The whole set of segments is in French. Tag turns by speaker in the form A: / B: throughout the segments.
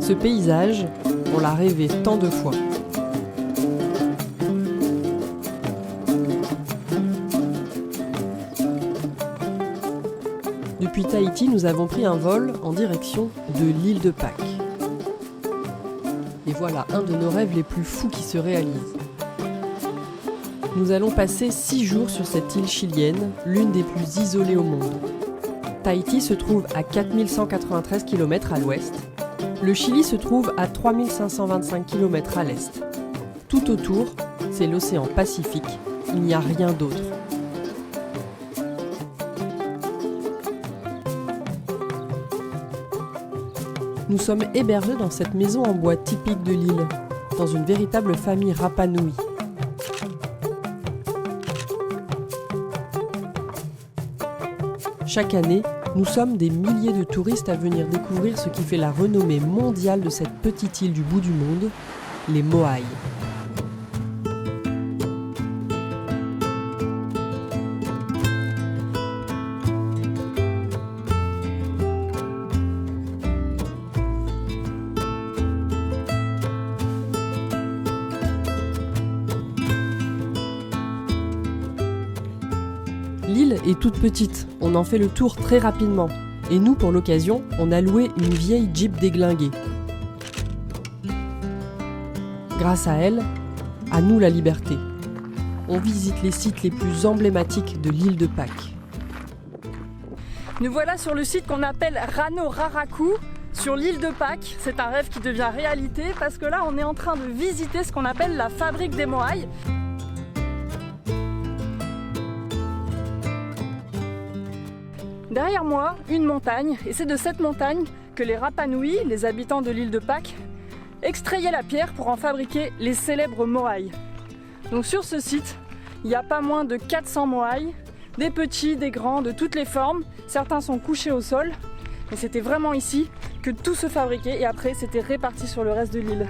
A: Ce paysage, on l'a rêvé tant de fois. Depuis Tahiti, nous avons pris un vol en direction de l'île de Pâques. Et voilà un de nos rêves les plus fous qui se réalise. Nous allons passer 6 jours sur cette île chilienne, l'une des plus isolées au monde. Tahiti se trouve à 4193 km à l'ouest. Le Chili se trouve à 3525 km à l'est. Tout autour, c'est l'océan Pacifique. Il n'y a rien d'autre. Nous sommes hébergés dans cette maison en bois typique de l'île, dans une véritable famille Rapa Nui. Chaque année, nous sommes des milliers de touristes à venir découvrir ce qui fait la renommée mondiale de cette petite île du bout du monde, les Moaï. L'île est toute petite, on en fait le tour très rapidement. Et nous, pour l'occasion, on a loué une vieille Jeep déglinguée. Grâce à elle, à nous la liberté. On visite les sites les plus emblématiques de l'île de Pâques.
B: Nous voilà sur le site qu'on appelle Rano Raraku, sur l'île de Pâques. C'est un rêve qui devient réalité parce que là, on est en train de visiter ce qu'on appelle la fabrique des Moaï. Derrière moi, une montagne, et c'est de cette montagne que les Rapa Nui, les habitants de l'île de Pâques, extrayaient la pierre pour en fabriquer les célèbres Moaï. Donc sur ce site, il n'y a pas moins de 400 Moaï, des petits, des grands, de toutes les formes. Certains sont couchés au sol, et c'était vraiment ici que tout se fabriquait, et après c'était réparti sur le reste de l'île.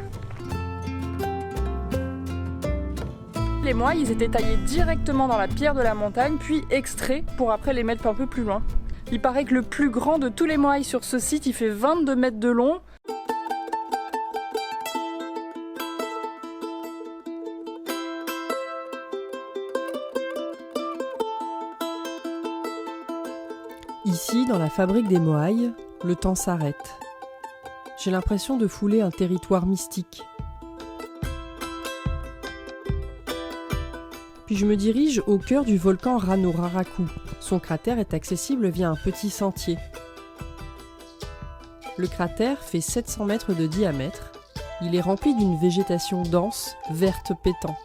B: Les Moaï, ils étaient taillés directement dans la pierre de la montagne, puis extraits pour après les mettre un peu plus loin. Il paraît que le plus grand de tous les Moaï sur ce site, il fait 22 mètres de long.
A: Ici, dans la fabrique des Moaï, le temps s'arrête. J'ai l'impression de fouler un territoire mystique. Puis je me dirige au cœur du volcan Rano Raraku. Son cratère est accessible via un petit sentier. Le cratère fait 700 mètres de diamètre. Il est rempli d'une végétation dense, verte pétante.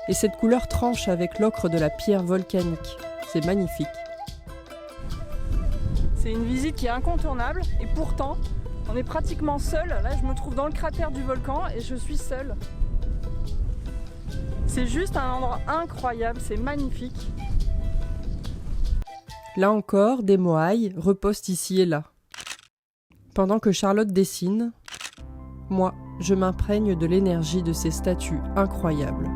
A: Et cette couleur tranche avec l'ocre de la pierre volcanique. C'est magnifique.
B: C'est une visite qui est incontournable et pourtant, on est pratiquement seul. Là, je me trouve dans le cratère du volcan et je suis seule. C'est juste un endroit incroyable, c'est magnifique.
A: Là encore, des Moaï repostent ici et là. Pendant que Charlotte dessine, moi, je m'imprègne de l'énergie de ces statues incroyables.